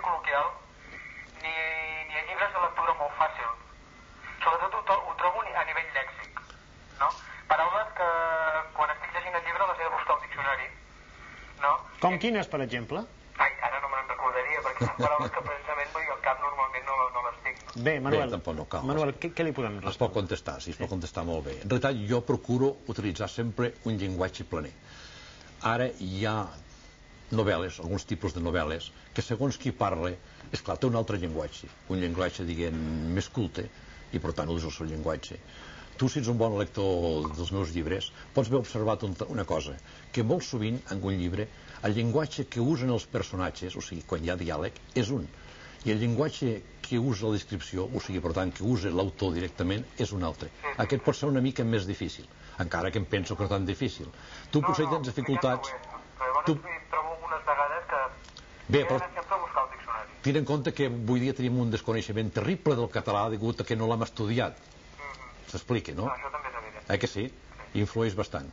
col·loquial, ni llibres de lectura molt fàcil. Sobretot ho trobo a nivell lèxic, no? Paraules que quan estic llegint el llibre les he de buscar al diccionari, no? Com quines, per exemple? Ai, ara no me'n recordaria, perquè són paraules que precisament al cap normalment no les tinc. Bé, Manuel, tampoc no cal. Manuel, què li podem respondre? Es pot contestar, sí, es pot contestar molt bé. En realitat, jo procuro utilitzar sempre un llenguatge planer. Ara hi ha novel·les, alguns tipus de novel·les, que segons qui parla, esclar, té un altre llenguatge, un llenguatge, diguem, més culte, i per tant usa el seu llenguatge. Tu, si ets un bon lector dels meus llibres, pots haver observat una cosa, que molt sovint, en un llibre, el llenguatge que usen els personatges, o sigui, quan hi ha diàleg, és un. I el llenguatge que usa la descripció, o sigui, per tant, que usa l'autor directament, és un altre. Aquest pot ser una mica més difícil, encara que em penso que és tan difícil. Tu potser tens dificultats... Però llavors trobo algunes vegades que he de sempre buscar el diccionari. Tira en compte que avui dia tenim un desconeixement terrible del català degut a que no l'hem estudiat. S'explica, no? Això també és evident. Que sí? Influeix bastant.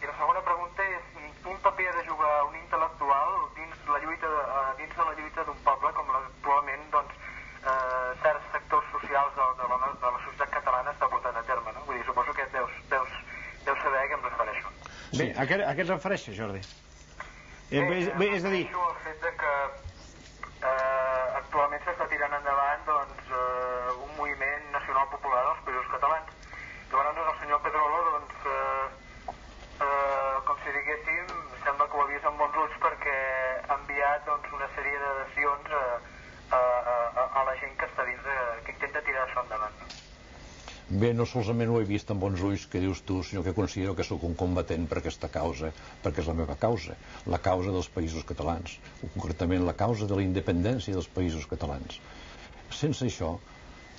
I la segona pregunta és quin paper ha de jugar un intel·lectual dins de la lluita d'un poble com actualment certs sectors socials de la societat catalana està portant a terme, no? Vull dir, suposo que deus saber a què em refereixo. Bé, a què et refereixes, Jordi? Bé, és a dir... El fet que actualment s'està tirant endavant un moviment nacional popular als Països Catalans. Llavors el senyor Pedrolo, com si diguéssim, sembla que ho ha vist amb bons ulls perquè ha enviat una sèrie d'adhesions a la gent que està dins, que intenta tirar això endavant. Bé, no solament ho he vist amb bons ulls, que dius tu, sinó que considero que sóc un combatent per aquesta causa, perquè és la meva causa, la causa dels Països Catalans, o concretament la causa de la independència dels Països Catalans. Sense això,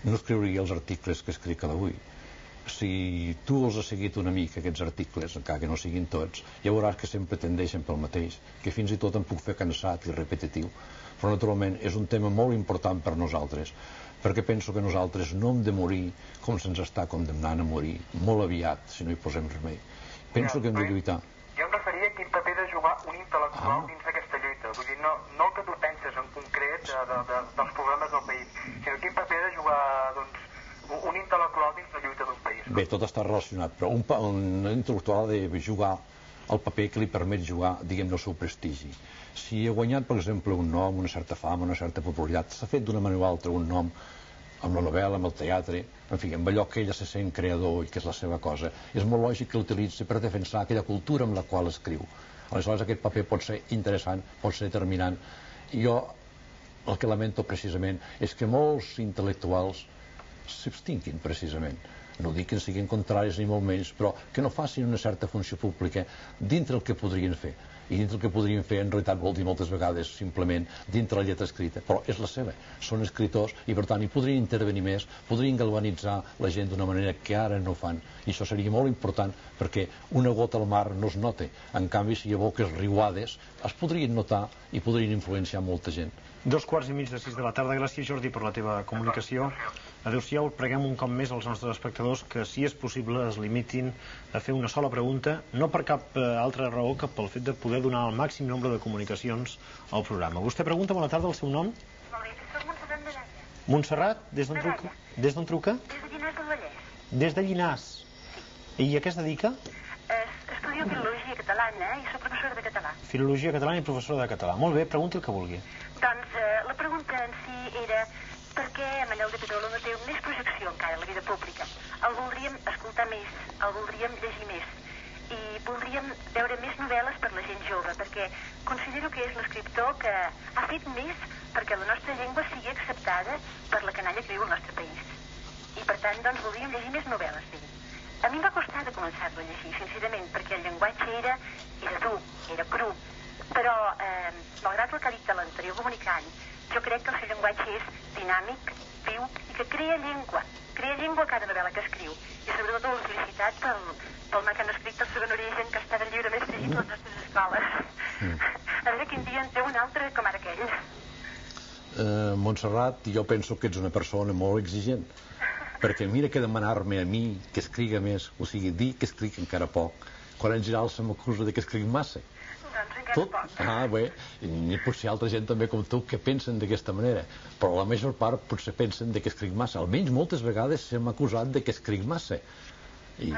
no escriuria els articles que escric cada avui. Si tu els has seguit una mica, aquests articles, encara que no siguin tots, ja veuràs que sempre tendeixen pel mateix, que fins i tot em puc fer cansat i repetitiu. Però, naturalment, és un tema molt important per nosaltres, perquè penso que nosaltres no hem de morir com se'ns està condemnant a morir, molt aviat, si no hi posem remei. Penso que hem de lluitar. Jo em referia a quin paper de jugar un intel·lectual dins d'aquesta lluita. Vull dir, no el que tu penses en concret dels problemes del país, sinó quin paper de jugar, un intel·lectual dins la lluita d'un país. Bé, tot està relacionat, però un intel·lectual ha de jugar el paper que li permet jugar, diguem-ne, el seu prestigi. Si ha guanyat, per exemple, un nom, una certa fama, una certa popularitat, s'ha fet d'una manera o altra un nom amb la novel·la, amb el teatre, en fi, amb allò que ella se sent creador i que és la seva cosa, és molt lògic que l'utilitzi per defensar aquella cultura amb la qual escriu. Aleshores, aquest paper pot ser interessant, pot ser determinant. I jo el que lamento precisament és que molts intel·lectuals s'abstinguin precisament. No dic que en siguin contraris ni molt menys, però que no facin una certa funció pública dintre el que podrien fer. I dintre el que podrien fer, en realitat, vol dir moltes vegades simplement dintre la lletra escrita, però és la seva. Són escriptors i, per tant, hi podrien intervenir més, podrien galvanitzar la gent d'una manera que ara no fan. I això seria molt important perquè una gota al mar no es nota. En canvi, si hi aboques riuades, es podrien notar i podrien influenciar molta gent. 5:45 de la tarda. Gràcies, Jordi, per la teva comunicació. Adéu-siau. Preguem un cop més als nostres espectadors que, si és possible, es limitin a fer una sola pregunta, no per cap altra raó que pel fet de poder donar el màxim nombre de comunicacions al programa. Vostè pregunta, bona tarda, el seu nom? Molt bé, soc Montserrat de Dalla. Montserrat, des d'on truca? Des d'on truca? Des de Llinars del Vallès. Des de Llinars. I a què es dedica? Estudio Filologia Catalana i soc professora de català. Filologia Catalana i professora de català. Molt bé, pregunti el que vulgui. Doncs la pregunta en si era per què Manel de Pedrolo no té més projecció encara a la vida pública. El voldríem escoltar més, el voldríem llegir més i voldríem veure més novel·les per la gent jove, perquè considero que és l'escriptor que ha fet més perquè la nostra llengua sigui acceptada per la canalla que viu al nostre país. I per tant, doncs, voldríem llegir més novel·les d'ell. A mi em va costar de començar-lo a llegir, sincerament, perquè el llenguatge era dur, era cru, però, malgrat el que ha dit de l'anterior comunicant, jo crec que el seu llenguatge és dinàmic, viu i que crea llengua a cada novel·la que escriu. I sobretot la felicitat pel macant escrit del segon origen, que està del llibre més llegit a les nostres escoles. A veure quin dia en té un altre com ara aquell. Montserrat, jo penso que ets una persona molt exigent, perquè mira que demanar-me a mi que escriga més, o sigui, dir que escric encara poc, quan en general se m'acusa de que escric massa. Doncs Bé, potser altra gent també com tu que pensen d'aquesta manera, però la major part potser pensen que escric massa. Almenys moltes vegades se m'ha acusat que escric massa. I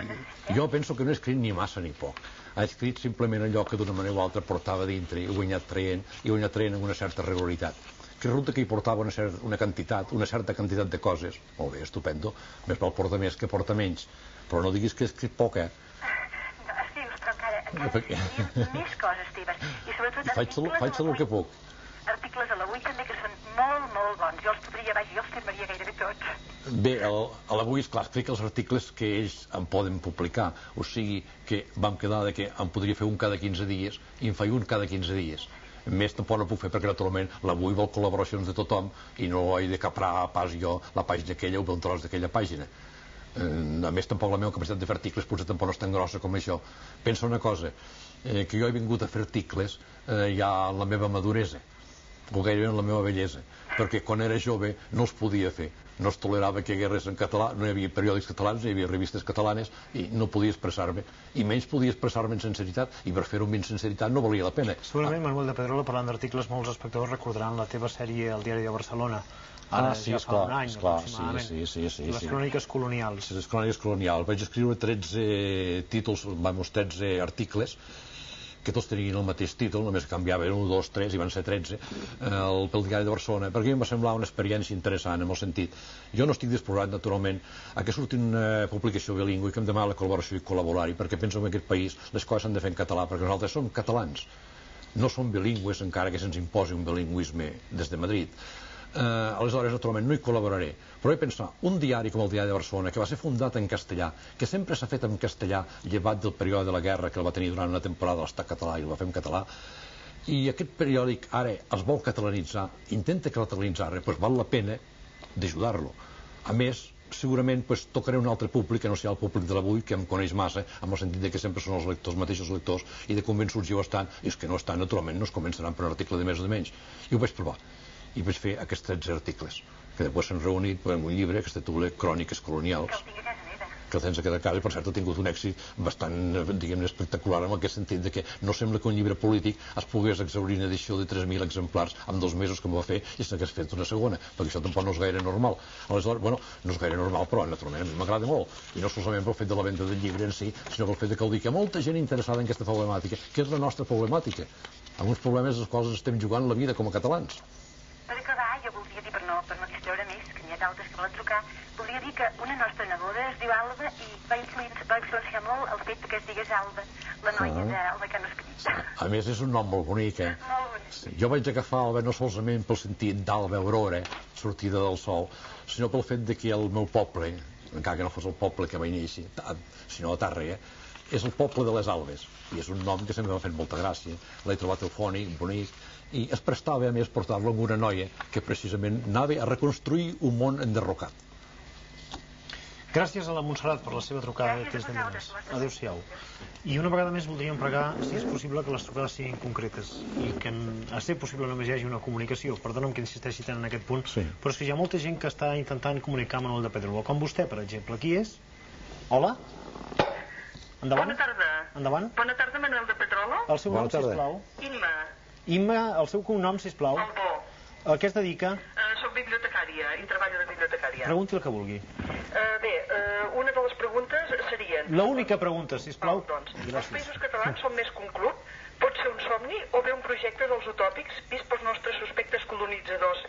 jo penso que no he escrit ni massa ni poc. Ha escrit simplement allò que d'una manera o altra portava dintre i ho he anat traient amb una certa regularitat. Que resulta que hi portava una certa quantitat de coses. Molt bé, estupendo. Més val porta més que porta menys. Però no diguis que he escrit poc, eh? No, escrius, però encara més coses teves. I sobretot faig el que puc. Articles a l'Avui també que són molt, molt bons. Jo els firmaria gairebé tots. Bé, a l'Avui, esclar, escric els articles que ells em poden publicar. O sigui que vam quedar que em podria fer un cada 15 dies i em faig un cada 15 dies. Més tampoc no puc fer perquè, naturalment, l'Avui vol col·laboracions de tothom i no he de caprar pas jo la pàgina aquella o un tros d'aquella pàgina. A més, tampoc la meva capacitat de fer articles potser tampoc no és tan grossa com això. Pensa una cosa, que jo he vingut a fer articles ja en la meva maduresa, o gairebé en la meva bellesa, perquè quan era jove no els podia fer. No es tolerava que hi hagués res en català, no hi havia periòdics catalans, no hi havia revistes catalanes i no podia expressar-me. I menys podia expressar-me en sinceritat, i per fer-ho amb sinceritat no valia la pena. Segurament, Manuel de Pedrola, parlant d'articles, molts espectadors recordaran la teva sèrie El diari de Barcelona. Ara sí, ja fa un any, esclar, aproximadament. Sí. Les cròniques colonials. Les cròniques colonials. Vaig escriure 13 títols, 13 articles, que tots tenien el mateix títol, només canviaven 1, 2, 3 i van ser 13 pel diari de Barcelona, perquè a mi em va semblar una experiència interessant en el sentit, jo no estic disposat naturalment a que surti una publicació bilingüe i que em demana la col·laboració i col·laborar-hi, perquè penso que en aquest país les coses s'han de fer en català, perquè nosaltres som catalans, no som bilingües encara que se'ns imposi un bilingüisme des de Madrid. Aleshores, naturalment, no hi col·laboraré, però he pensat, un diari com el Diari de Barcelona, que va ser fundat en castellà, que sempre s'ha fet en castellà, llevat del període de la guerra, que el va tenir durant una temporada a l'Estat català i el va fer en català, i aquest periòdic ara es vol catalanitzar, intenta catalanitzar-lo, doncs val la pena d'ajudar-lo. A més, segurament tocaré un altre públic, que no sigui el públic de l'Avui, que em coneix massa, amb el sentit que sempre són els lectors, mateixos lectors, i de convençuts jo estan, i els que no estan, naturalment, no es començaran per un article de més o de menys. I ho vaig provar. I vaig fer aquests 13 articles, que després s'han reunit en un llibre que es titula Cròniques colonials, que el tens a cada casa, i per cert ha tingut un èxit bastant, diguem-ne, espectacular en aquest sentit de que no sembla que un llibre polític es pogués exhaurir una edició de 3.000 exemplars en 2 mesos que m'ho va fer i s'hagués fet una segona, perquè això tampoc no és gaire normal. Aleshores, bueno, no és gaire normal, però naturalment a mi m'agrada molt, i no solament pel fet de la venda del llibre en si, sinó pel fet de que vol dir que hi ha molta gent interessada en aquesta problemàtica, que és la nostra problemàtica. Amb uns problemes als quals estem jugant la vida com a catalans. Per acabar, jo voldria dir, per no distreure més, que n'hi ha d'altres que volen trucar, voldria dir que una nostra neboda es diu Alba i va influenciar molt el fet que es digués Alba, la noia d'Alba que han escrit. A més, és un nom molt bonic, eh? Molt bonic. Sí, jo vaig agafar Alba no solament pel sentit d'Alba Aurora, sortida del sol, sinó pel fet de que el meu poble, encara que no fos el poble que va iniciar, sinó a Tàrrega, és el poble de les Albes, i és un nom que sempre m'ha fet molta gràcia. L'he trobat eufònic, bonic, i es prestava a més portar-lo amb una noia que precisament anava a reconstruir un món enderrocat. Gràcies a la Montserrat per la seva trucada des de Minas. Adéu-siau. I una vegada més voldríem pregar, si és possible, que les trucades siguin concretes i que, a ser possible, només hi hagi una comunicació. Perdona'm que insisteixi tant en aquest punt, sí. Però és que hi ha molta gent que està intentant comunicar amb Manuel de Pedrola, com vostè, per exemple. Qui és? Hola? Endavant? Bona tarda. Endavant? Bona tarda, Manuel de Pedrola. El seu nom, sisplau. Imma, el seu cognom, sisplau. Albó. A què es dedica? Soc bibliotecària i treballo de bibliotecària. Pregunti el que vulgui. Bé, una de les preguntes serien... L'única pregunta, sisplau. Doncs, els països catalans són més que un club? Pot ser un somni o bé un projecte dels utòpics vist pels nostres suspectes colonitzadors